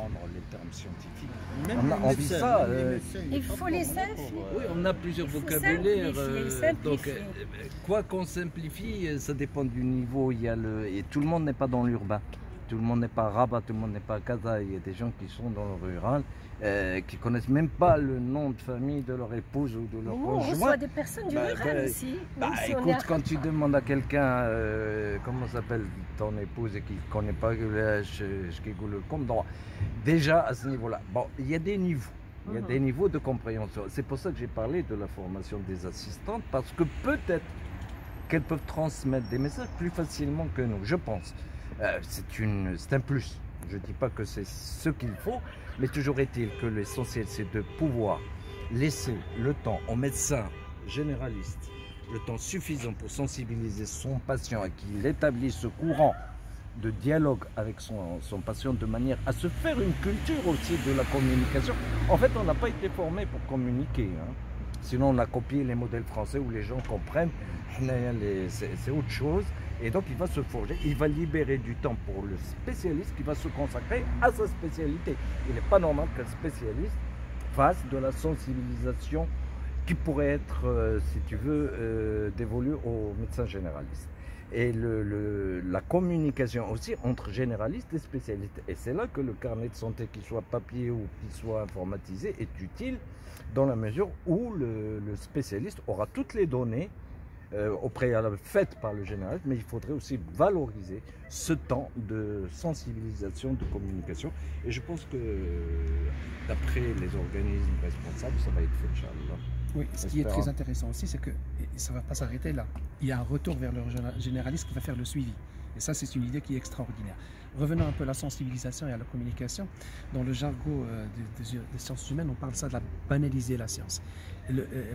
comprendre les termes scientifiques. Même On vit ça. Il faut les simplifier. Oui, on a plusieurs Il faut vocabulaires. Donc, simplifier. quoi qu'on simplifie, ça dépend du niveau. Et tout le monde n'est pas dans l'urbain. Tout le monde n'est pas à Rabat, tout le monde n'est pas à Casa. Il y a des gens qui sont dans le rural, qui connaissent même pas le nom de famille de leur épouse ou de leur Nous, on conjoint. reçoit des personnes du rural aussi. Même si on est Écoute, à- quand tu demandes à quelqu'un comment s'appelle ton épouse et qu'il ne connaît pas le compte, déjà à ce niveau-là, bon, il y a des niveaux. Il y a des niveaux de compréhension. C'est pour ça que j'ai parlé de la formation des assistantes, parce que peut-être qu'elles peuvent transmettre des messages plus facilement que nous, je pense. C'est un plus. Je ne dis pas que c'est ce qu'il faut, mais toujours est-il que l'essentiel, c'est de pouvoir laisser le temps au médecin généraliste, le temps suffisant pour sensibiliser son patient et qu'il établisse ce courant de dialogue avec son patient de manière à se faire une culture aussi de la communication. En fait, on n'a pas été formé pour communiquer. Sinon, on a copié les modèles français où les gens comprennent. C'est autre chose. Et donc, il va se forger, il va libérer du temps pour le spécialiste qui va se consacrer à sa spécialité. Il n'est pas normal qu'un spécialiste fasse de la sensibilisation qui pourrait être, si tu veux, dévolue au médecin généraliste. Et la communication aussi entre généralistes et spécialistes. Et c'est là que le carnet de santé, qu'il soit papier ou qu'il soit informatisé, est utile dans la mesure où le spécialiste aura toutes les données au préalable faites par le généraliste, mais il faudrait aussi valoriser ce temps de sensibilisation, de communication. Et je pense que d'après les organismes responsables, ça va être fait, Inch'Allah. Oui, ce qui est très intéressant aussi, c'est que ça ne va pas s'arrêter là. Il y a un retour vers le généraliste qui va faire le suivi. Et ça, c'est une idée qui est extraordinaire. Revenons un peu à la sensibilisation et à la communication. Dans le jargon des sciences humaines, on parle ça de la banaliser la science.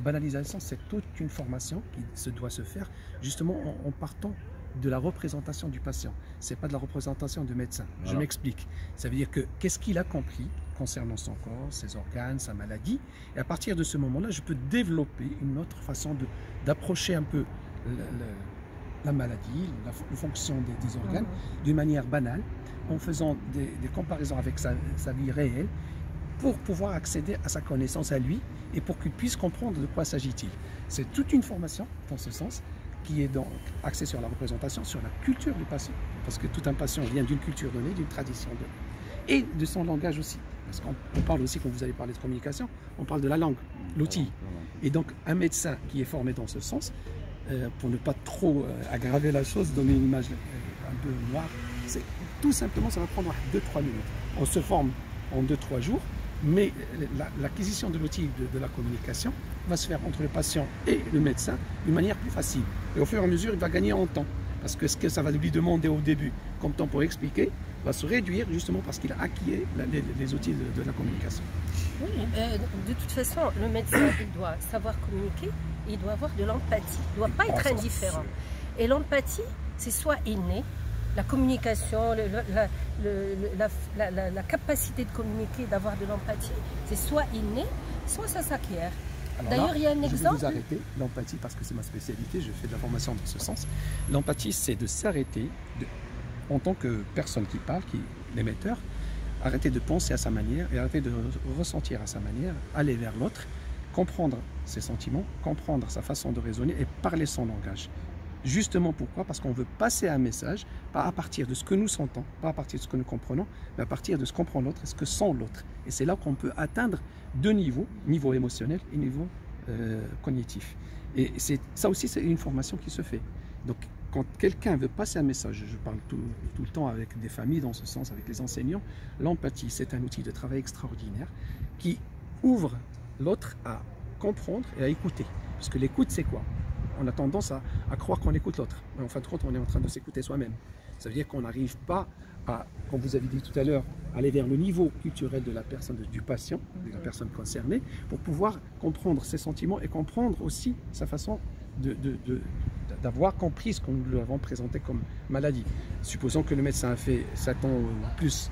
Banalisation, c'est toute une formation qui doit se faire justement en partant de la représentation du patient. Ce n'est pas de la représentation du médecin. Voilà. Je m'explique. Ça veut dire que qu'est-ce qu'il a compris concernant son corps, ses organes, sa maladie. Et à partir de ce moment-là, je peux développer une autre façon d'approcher un peu la maladie, la fonction des organes, d'une manière banale, en faisant des comparaisons avec sa vie réelle, pour pouvoir accéder à sa connaissance à lui et pour qu'il puisse comprendre de quoi s'agit-il. C'est toute une formation, dans ce sens, qui est donc axée sur la représentation, sur la culture du patient. Parce que tout un patient vient d'une culture donnée, d'une tradition donnée. Et de son langage aussi. Parce qu'on parle aussi, quand vous allez parler de communication, on parle de la langue, l'outil. Et donc, un médecin qui est formé dans ce sens, pour ne pas trop aggraver la chose, donner une image un peu noire, c'est tout simplement, ça va prendre 2-3 minutes. On se forme en 2-3 jours, mais l'acquisition de l'outil de la communication va se faire entre le patient et le médecin d'une manière plus facile. Et au fur et à mesure, il va gagner en temps. Parce que ce que ça va lui demander au début, comme temps pour expliquer, va se réduire justement parce qu'il a acquis les outils de la communication. Oui, de toute façon, le médecin, il doit savoir communiquer, il doit avoir de l'empathie, il ne doit pas être indifférent. Et l'empathie, c'est soit inné, la communication, la capacité de communiquer, d'avoir de l'empathie, c'est soit inné, soit ça s'acquiert. D'ailleurs, il y a un exemple. Je vais vous arrêter, l'empathie, parce que c'est ma spécialité, je fais de la formation dans ce sens. L'empathie, c'est de s'arrêter, en tant que personne qui parle, l'émetteur, arrêter de penser à sa manière et arrêter de ressentir à sa manière, aller vers l'autre, comprendre ses sentiments, comprendre sa façon de raisonner et parler son langage. Justement pourquoi? Parce qu'on veut passer un message, pas à partir de ce que nous sentons, pas à partir de ce que nous comprenons, mais à partir de ce que comprend l'autre et ce que sent l'autre. Et c'est là qu'on peut atteindre deux niveaux, niveau émotionnel et niveau cognitif. Et ça aussi, c'est une formation qui se fait. Donc, quand quelqu'un veut passer un message, je parle tout le temps avec des familles dans ce sens, avec les enseignants, l'empathie, c'est un outil de travail extraordinaire qui ouvre l'autre à comprendre et à écouter. Parce que l'écoute, c'est quoi? On a tendance à croire qu'on écoute l'autre. Mais en fin de compte, on est en train de s'écouter soi-même. Ça veut dire qu'on n'arrive pas à, comme vous avez dit tout à l'heure, aller vers le niveau culturel de la personne, du patient, de la personne concernée, pour pouvoir comprendre ses sentiments et comprendre aussi sa façon d'avoir compris ce qu'on lui avons présenté comme maladie. Supposons que le médecin a fait 7 ans ou plus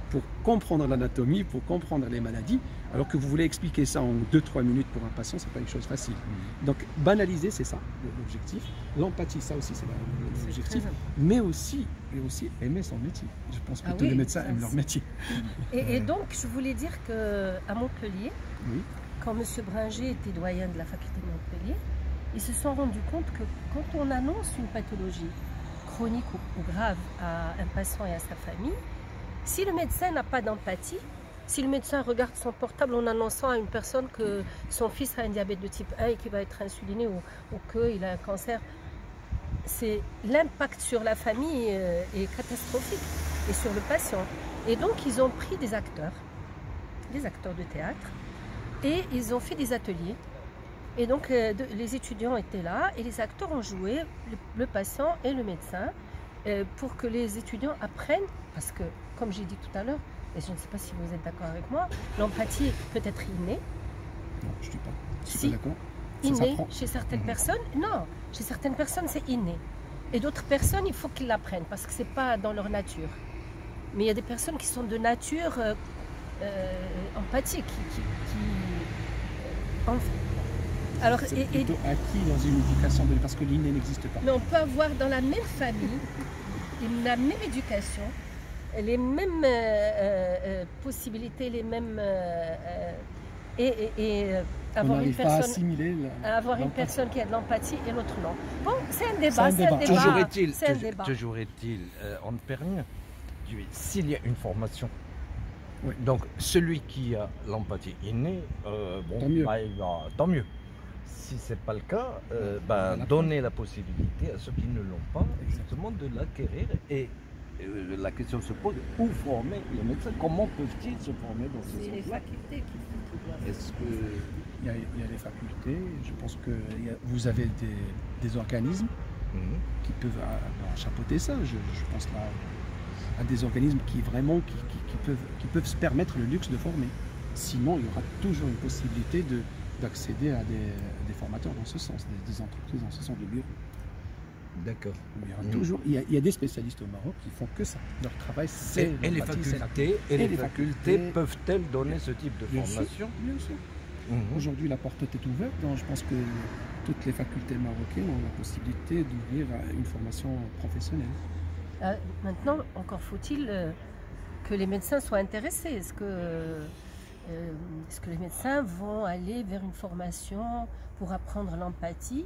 pour comprendre l'anatomie, pour comprendre les maladies, alors que vous voulez expliquer ça en 2-3 minutes pour un patient, c'est pas une chose facile. Donc banaliser, c'est ça l'objectif. L'empathie, ça aussi c'est l'objectif. Mais aussi aimer son métier. Je pense que tous les médecins aiment leur métier. Et donc je voulais dire qu'à Montpellier, Oui. quand M. Bringer était doyen de la faculté de Montpellier, ils se sont rendus compte que quand on annonce une pathologie chronique ou grave à un patient et à sa famille, si le médecin n'a pas d'empathie, si le médecin regarde son portable en annonçant à une personne que son fils a un diabète de type 1 et qu'il va être insuliné ou qu'il a un cancer, l'impact sur la famille est catastrophique et sur le patient. Et donc ils ont pris des acteurs de théâtre, et ils ont fait des ateliers. Et donc les étudiants étaient là et les acteurs ont joué le patient et le médecin pour que les étudiants apprennent, parce que comme j'ai dit tout à l'heure, et je ne sais pas si vous êtes d'accord avec moi, l'empathie peut être innée. Non, je ne suis pas, Si, d'accord. Innée chez certaines personnes. Non, chez certaines personnes c'est inné. Et d'autres personnes, il faut qu'ils l'apprennent parce que ce n'est pas dans leur nature. Mais il y a des personnes qui sont de nature empathique, alors, c'est plutôt acquis dans une éducation donnée, parce que l'inné n'existe pas. Mais on peut avoir dans la même famille, la même éducation, les mêmes possibilités, les mêmes... avoir une personne, une personne qui a de l'empathie et l'autre non. Bon, c'est un débat, Toujours est-il, on permet, s'il y a une formation, oui. Donc celui qui a l'empathie innée, tant mieux. Si ce n'est pas le cas, donner la possibilité à ceux qui ne l'ont pas, exactement, de l'acquérir. Et la question se pose, où former les médecins? Comment peuvent-ils se former dans ces C'est les facultés qui font. Est-ce que il y a les facultés, je pense que vous avez des organismes qui peuvent chapeauter ça. Je pense là à des organismes qui vraiment qui peuvent se permettre le luxe de former. Sinon, il y aura toujours une possibilité d'accéder à des formateurs dans ce sens, des entreprises dans ce sens, de bureaux. D'accord. Il y a des spécialistes au Maroc qui font que ça. Leur travail, c'est les facultés peuvent-elles donner ce type de formation? Bien sûr. Aujourd'hui, la porte est ouverte. Donc, je pense que toutes les facultés marocaines ont la possibilité d'ouvrir une formation professionnelle. Maintenant, encore faut-il que les médecins soient intéressés. Est-ce que les médecins vont aller vers une formation pour apprendre l'empathie?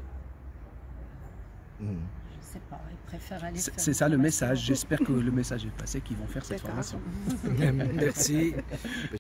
Je ne sais pas, ils préfèrent aller faire... C'est ça le message. J'espère que le message est passé, qu'ils vont faire cette formation. Merci.